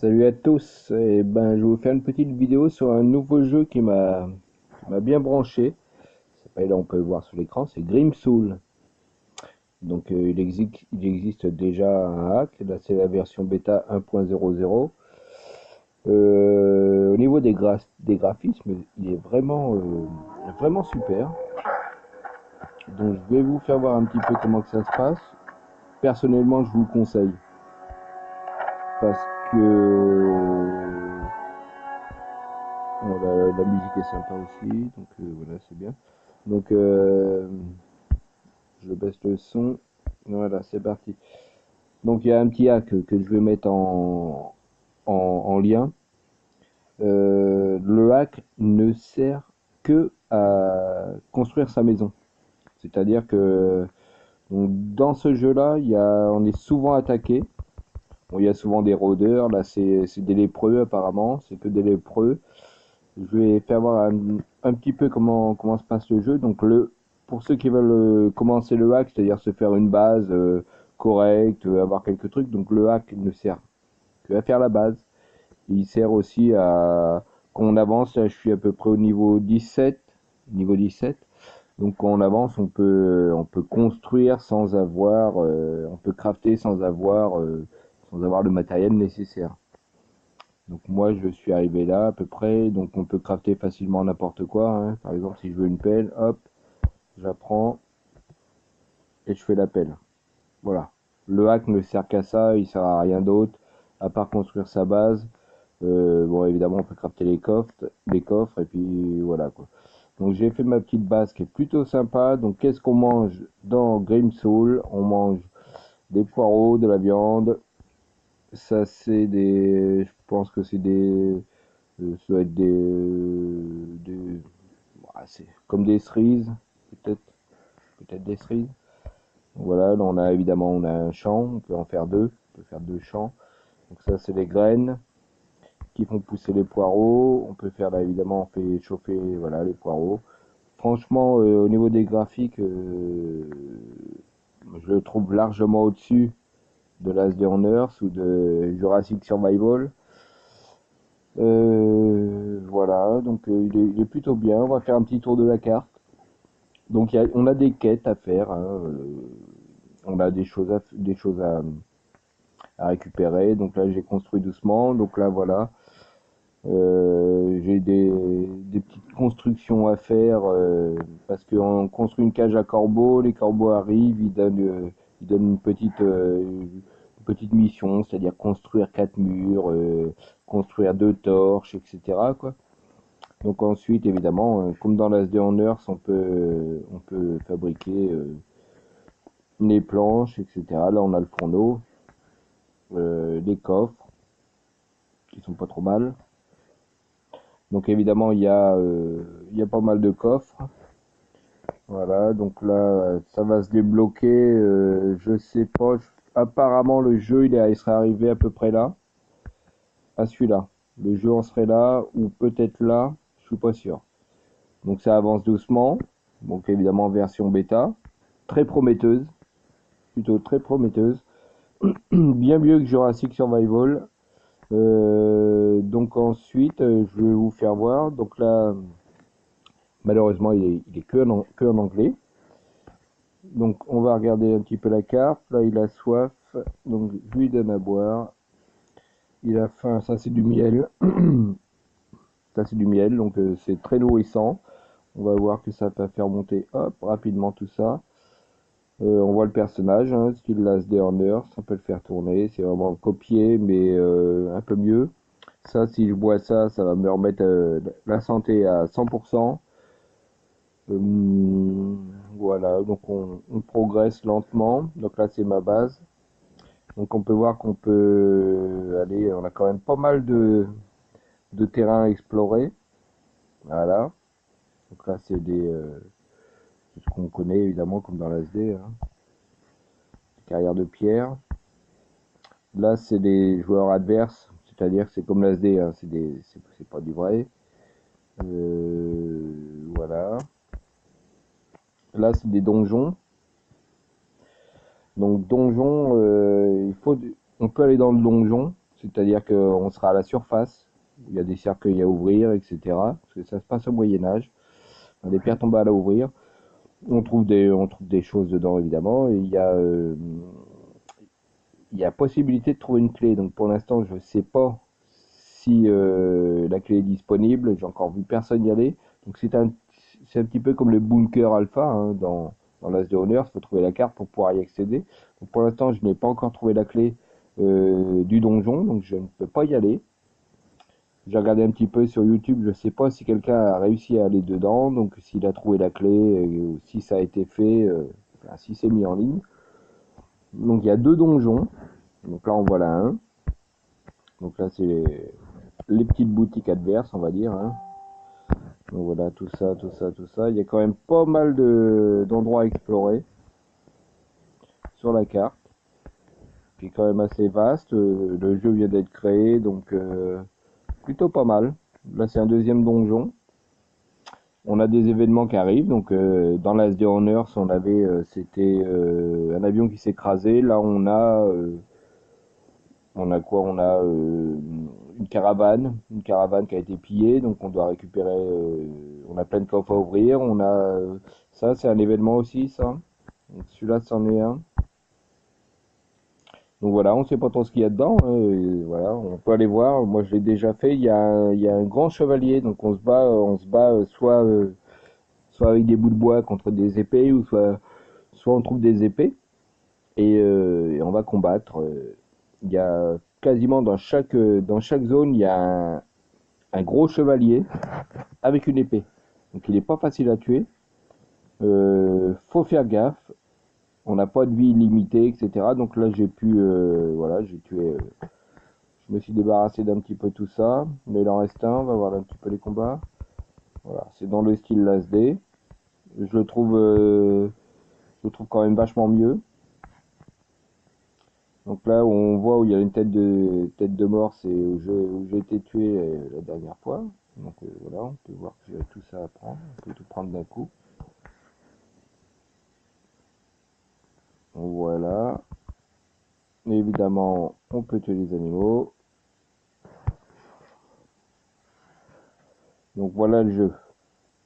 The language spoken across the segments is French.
Salut à tous, je vais vous faire une petite vidéo sur un nouveau jeu qui m'a bien branché. On peut le voir sur l'écran, c'est Grimsoul. Il existe déjà un hack, là c'est la version bêta 1.00. Au niveau des graphismes, il est vraiment super. Donc je vais vous faire voir un petit peu comment que ça se passe. Personnellement, je vous le conseille parce que bon, la musique est sympa aussi, donc voilà, c'est bien. Donc je baisse le son. Voilà, c'est parti. Donc il y a un petit hack que je vais mettre en lien. Le hack ne sert que à construire sa maison. C'est-à-dire que donc, dans ce jeu-là, on est souvent attaqué. Bon, il y a souvent des rôdeurs. Là, c'est des lépreux apparemment. C'est que des lépreux. Je vais faire voir un petit peu comment se passe le jeu. Pour ceux qui veulent commencer le hack, c'est-à-dire se faire une base correcte, avoir quelques trucs, donc le hack ne sert que à faire la base. Il sert aussi à quand on avance. Là, je suis à peu près au niveau 17, niveau 17. Donc quand on avance, on peut construire on peut crafter sans avoir le matériel nécessaire. Donc moi je suis arrivé là à peu près, donc on peut crafter facilement n'importe quoi, hein. Par exemple si je veux une pelle, hop, j'apprends et je fais la pelle. Voilà. Le hack ne sert qu'à ça, il sert à rien d'autre, à part construire sa base. Bon évidemment on peut crafter les coffres et puis voilà quoi. Donc j'ai fait ma petite base qui est plutôt sympa. Donc qu'est-ce qu'on mange dans Grimsoul? On mange des poireaux, de la viande. Ça c'est des, je pense que c'est des, ça doit être c'est comme des cerises, peut-être, peut-être des cerises. Voilà, là on a un champ, on peut en faire deux, on peut faire deux champs. Donc ça c'est les graines qui font pousser les poireaux. On peut faire là évidemment, on fait chauffer voilà les poireaux. Franchement, au niveau des graphiques, je le trouve largement au-dessus de Last Day on Earth ou de Jurassic Survival. Voilà, donc il est plutôt bien. On va faire un petit tour de la carte. Donc on a des quêtes à faire, hein, on a des choses à récupérer. Donc là j'ai construit doucement. Donc là voilà, j'ai des petites constructions à faire parce qu'on construit une cage à corbeaux. Les corbeaux arrivent, ils donnent une petite mission, c'est-à-dire construire 4 murs, construire 2 torches, etc. quoi. Donc ensuite, évidemment, comme dans l'As on Earth, on peut fabriquer les planches, etc. Là, on a le fourneau, les coffres, qui sont pas trop mal. Donc évidemment, il y a pas mal de coffres. Voilà, donc là, ça va se débloquer. Je sais pas. Apparemment, le jeu, il serait arrivé à peu près là, à celui-là. Le jeu en serait là, ou peut-être là, je suis pas sûr. Donc ça avance doucement. Donc évidemment, version bêta. Très prometteuse. Plutôt très prometteuse. Bien mieux que Jurassic Survival. Donc ensuite, je vais vous faire voir. Donc là, malheureusement, il est que en anglais. Donc on va regarder un petit peu la carte. Là, il a soif. Donc je lui donne à boire. Il a faim. Ça, c'est du miel. Ça, c'est du miel. Donc c'est très nourrissant. On va voir que ça va faire monter hop, rapidement tout ça. On voit le personnage, hein, style Last Day on Earth, ça peut le faire tourner, c'est vraiment copié, mais un peu mieux. Ça, si je bois ça, ça va me remettre la santé à 100%. Voilà, donc on progresse lentement. Donc là, c'est ma base. Donc on peut voir qu'on peut aller, on a quand même pas mal de terrain à explorer. Voilà. Donc là, c'est ce qu'on connaît évidemment comme dans l'ASD, hein. Carrière de pierre. Là, c'est des joueurs adverses, c'est-à-dire que c'est comme l'ASD, hein, c'est pas du vrai. Voilà. Là, c'est des donjons. Donc, donjon, on peut aller dans le donjon, c'est-à-dire qu'on sera à la surface, il y a des cercueils à ouvrir, etc. Parce que ça se passe au Moyen-Âge, des pierres tombales à ouvrir. On trouve des choses dedans, évidemment, et il y a possibilité de trouver une clé. Donc pour l'instant, je ne sais pas si la clé est disponible. J'ai encore vu personne y aller. Donc c'est un petit peu comme le bunker alpha hein, dans l'As de Honneur. Il faut trouver la carte pour pouvoir y accéder. Donc pour l'instant, je n'ai pas encore trouvé la clé du donjon, donc je ne peux pas y aller. J'ai regardé un petit peu sur YouTube, je ne sais pas si quelqu'un a réussi à aller dedans, donc s'il a trouvé la clé, ou si ça a été fait, enfin, si c'est mis en ligne. Donc il y a deux donjons, donc là en voilà un. Donc là c'est les petites boutiques adverses, on va dire. Hein. Donc voilà, tout ça, tout ça, tout ça. Il y a quand même pas mal d'endroits à explorer sur la carte, qui est quand même assez vaste. Le jeu vient d'être créé, donc plutôt pas mal. Là c'est un deuxième donjon. On a des événements qui arrivent, donc dans l'As de Honors, c'était un avion qui s'est écrasé. Là, on a quoi? On a une caravane qui a été pillée, donc on doit récupérer. On a plein de coffres à ouvrir. Ça, c'est un événement aussi, ça. Donc celui-là, c'en est un. Donc voilà, on sait pas trop ce qu'il y a dedans. Hein, et voilà, on peut aller voir. Moi, je l'ai déjà fait. Il y a un grand chevalier, donc on se bat soit avec des bouts de bois contre des épées, ou soit on trouve des épées et on va combattre. Il y a quasiment dans chaque zone, il y a un gros chevalier avec une épée. Donc il n'est pas facile à tuer. Faut faire gaffe. On n'a pas de vie illimitée, etc. Donc là voilà, j'ai tué. Je me suis débarrassé d'un petit peu tout ça. Mais il en reste un. On va voir un petit peu les combats. Voilà, c'est dans le style Last Day. Je le trouve, euh, je le trouve quand même vachement mieux. Donc là, on voit où il y a une tête de mort, c'est où j'ai été tué la dernière fois. Donc voilà, on peut voir que j'ai tout ça à prendre. On peut tout prendre d'un coup. Voilà. Et évidemment, on peut tuer les animaux. Donc voilà le jeu.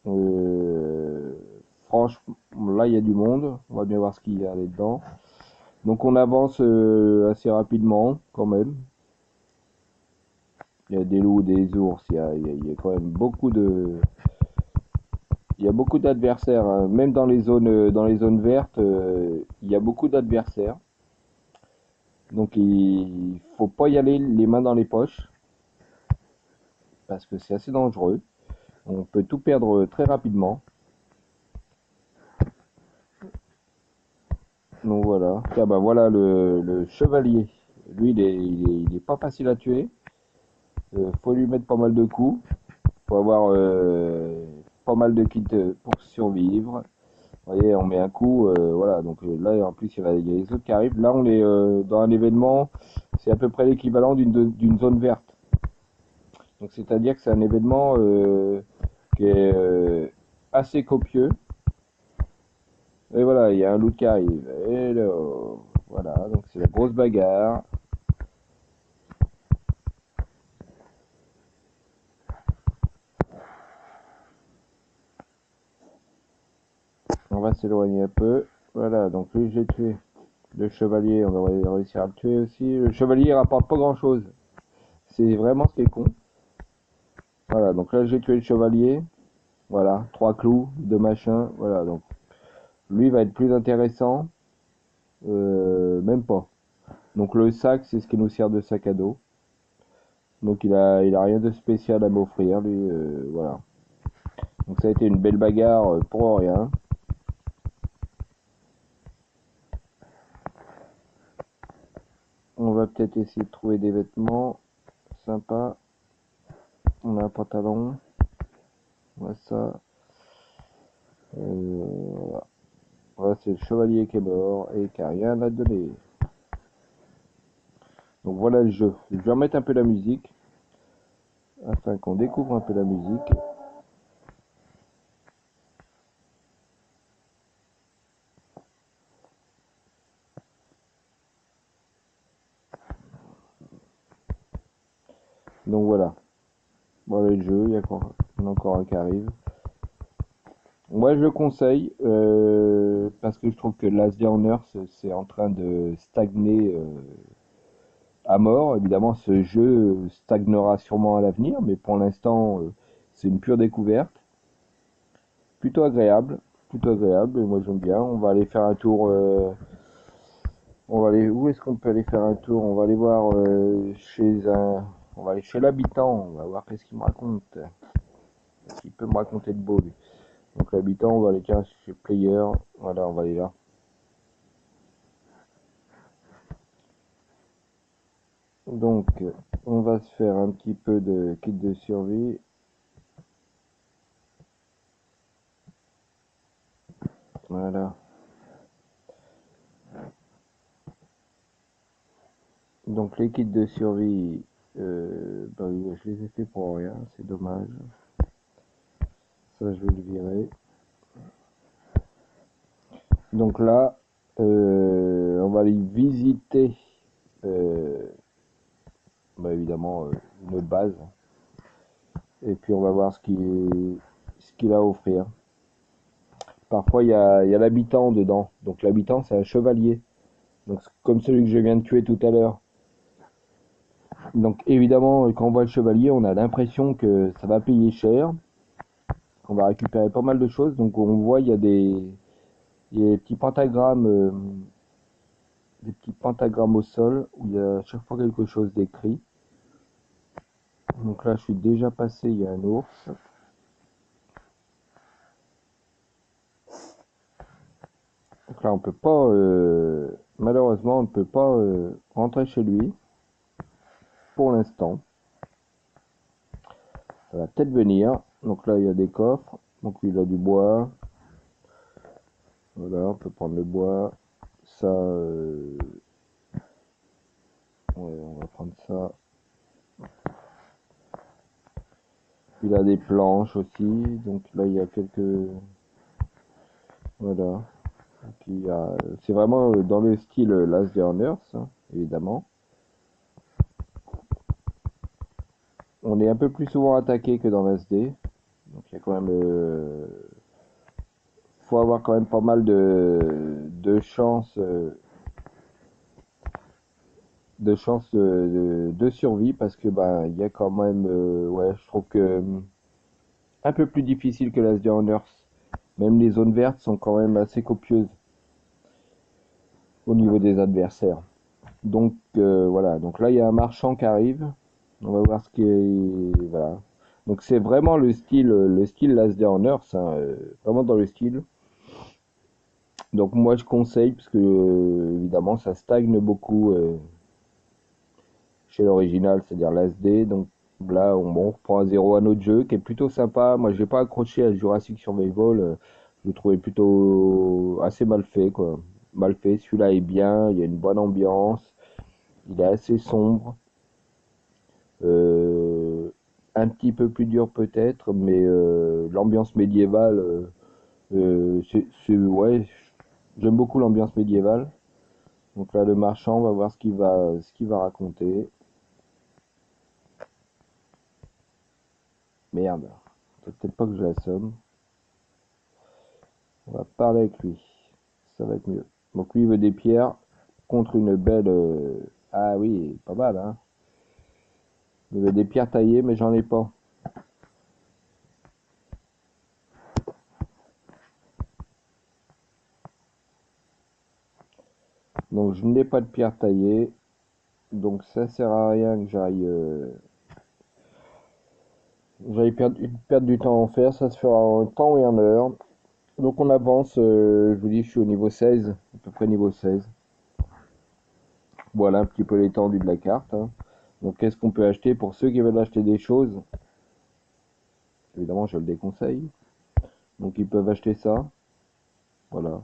Euh, Franchement, là, il y a du monde. On va bien voir ce qu'il y a là-dedans. Donc on avance assez rapidement, quand même. Il y a des loups, des ours, il y a quand même il y a beaucoup d'adversaires, hein. Même dans les zones vertes, il y a beaucoup d'adversaires. Donc il faut pas y aller les mains dans les poches parce que c'est assez dangereux. On peut tout perdre très rapidement. Donc voilà. Tiens, bah voilà le chevalier. Lui, il est pas facile à tuer. Faut lui mettre pas mal de coups. Faut avoir pas mal de kits pour survivre. Vous voyez, on met un coup, voilà. Donc là, en plus, il y a les autres qui arrivent. Là, on est dans un événement, c'est à peu près l'équivalent d'une zone verte. Donc, c'est-à-dire que c'est un événement qui est assez copieux. Et voilà, il y a un loup qui arrive. Et là, voilà, donc c'est la grosse bagarre. On va s'éloigner un peu. Voilà, donc lui, j'ai tué. Le chevalier, on devrait réussir à le tuer aussi. Le chevalier, il rapporte pas grand-chose. C'est vraiment ce qui est con. Voilà, donc là, j'ai tué le chevalier. Voilà, trois clous, deux machins. Voilà, donc lui va être plus intéressant. Même pas. Donc le sac, c'est ce qui nous sert de sac à dos. Donc il a rien de spécial à m'offrir, lui. Voilà. Donc ça a été une belle bagarre pour rien. On va peut-être essayer de trouver des vêtements sympas. On a un pantalon. Voilà ça. Voilà. Voilà, c'est le chevalier qui est mort et qui a rien à donner. Donc voilà le jeu. Je vais remettre un peu la musique afin qu'on découvre un peu la musique. Donc voilà. Voilà le jeu, il y en a encore un qui arrive. Moi je le conseille parce que je trouve que Last Day on Earth c'est en train de stagner à mort. Évidemment, ce jeu stagnera sûrement à l'avenir, mais pour l'instant, c'est une pure découverte. Plutôt agréable, plutôt agréable. Et moi, j'aime bien. On va aller faire un tour. On va aller. Où est-ce qu'on peut aller faire un tour? On va aller voir chez un. On va aller chez l'habitant. On va voir qu'est-ce qu'il me raconte. Qu'est-ce qu'il peut me raconter de beau, lui. Donc l'habitant, on va aller tiens, chez Player. Voilà, on va aller là. Donc, on va se faire un petit peu de kit de survie. Voilà. Donc les kits de survie, bah, je les ai fait pour rien, c'est dommage. Ça, je vais le virer. Donc là, on va aller visiter, euh, bah, évidemment, une base. Et puis on va voir ce qu'il a à offrir. Parfois, il y a l'habitant dedans. Donc l'habitant, c'est un chevalier. Donc comme celui que je viens de tuer tout à l'heure. Donc évidemment, quand on voit le chevalier, on a l'impression que ça va payer cher, qu'on va récupérer pas mal de choses. Donc on voit, il y a des petits pentagrammes au sol où il y a à chaque fois quelque chose d'écrit. Donc là, je suis déjà passé, il y a un ours. Donc là, on peut pas, malheureusement, on ne peut pas rentrer chez lui pour l'instant. Ça va peut-être venir. Donc là, il y a des coffres. Donc lui, il a du bois. Voilà, on peut prendre le bois. Ça, ouais, on va prendre ça. Il a des planches aussi. Donc là, il y a quelques, voilà. Et puis, c'est vraiment dans le style Last Day on Earth, hein, évidemment. On est un peu plus souvent attaqué que dans Last Day. Donc il y a quand même, faut avoir quand même pas mal de chances de survie parce que ben il y a quand même, ouais, je trouve que un peu plus difficile que Last Day on Earth. Même les zones vertes sont quand même assez copieuses au niveau des adversaires. Donc voilà, donc là il y a un marchand qui arrive. On va voir ce qui est, voilà. Donc c'est vraiment le style Last Day on Earth, hein, vraiment dans le style. Donc moi je conseille parce que évidemment ça stagne beaucoup chez l'original, c'est-à-dire Last Day. Donc là on reprend à zéro un autre jeu qui est plutôt sympa. Moi j'ai pas accroché à Jurassic Survival, je le trouvais plutôt assez mal fait quoi. Mal fait, celui-là est bien, il y a une bonne ambiance, il est assez sombre. Euh, un petit peu plus dur peut-être, mais l'ambiance médiévale, ouais, j'aime beaucoup l'ambiance médiévale. Donc là, le marchand, on va voir ce qu'il va raconter. Merde, faut peut-être pas que je l'assomme. On va parler avec lui, ça va être mieux. Donc lui, il veut des pierres contre une belle. Ah oui, pas mal, hein. Il veut des pierres taillées, mais j'en ai pas. Donc je n'ai pas de pierres taillées. Donc ça sert à rien que j'aille perdre du temps à en faire, ça se fera en temps et en heure. Donc on avance, je vous dis, je suis au niveau 16, à peu près niveau 16. Voilà un petit peu l'étendue de la carte, hein. Donc qu'est-ce qu'on peut acheter pour ceux qui veulent acheter des choses? Évidemment, je le déconseille. Donc ils peuvent acheter ça, voilà.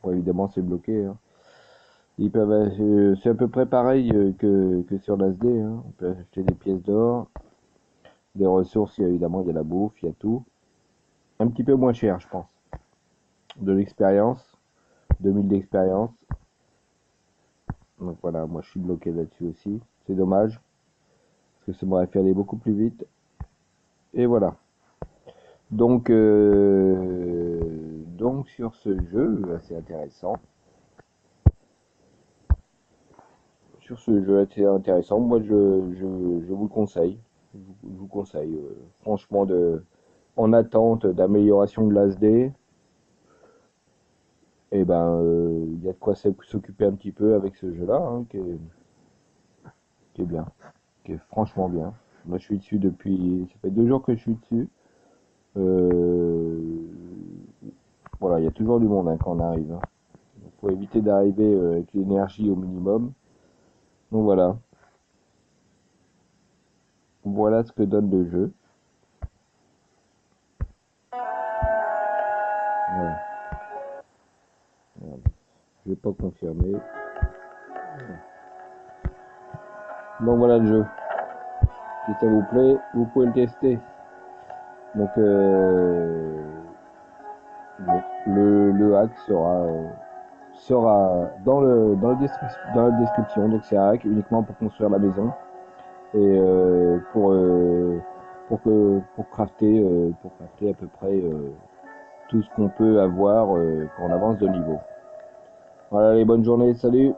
Bon, évidemment, c'est bloqué, hein. C'est à peu près pareil que sur l'ASD, hein. On peut acheter des pièces d'or, des ressources, évidemment, il y a la bouffe, il y a tout. Un petit peu moins cher, je pense. De l'expérience, 2000 d'expérience. Donc voilà, moi je suis bloqué là-dessus aussi. C'est dommage. parce que ça m'aurait fait aller beaucoup plus vite. Et voilà. Donc sur ce jeu assez intéressant, moi je vous le conseille. Je vous conseille, franchement, en attente d'amélioration de l'ASD, et ben il y a de quoi s'occuper un petit peu avec ce jeu-là, hein, qui est bien, qui est franchement bien. Moi je suis dessus depuis, ça fait 2 jours que je suis dessus. Euh, voilà, il y a toujours du monde, hein, quand on arrive, hein. Faut éviter d'arriver avec l'énergie au minimum. Donc voilà, voilà ce que donne le jeu. Voilà. Voilà. Je vais pas confirmer. Donc voilà le jeu. Si ça vous plaît, vous pouvez le tester. Donc bon, le hack sera dans la description. Donc c'est un hack uniquement pour construire la maison et pour crafter à peu près tout ce qu'on peut avoir quand on avance de niveau. Voilà les bonnes journées, salut!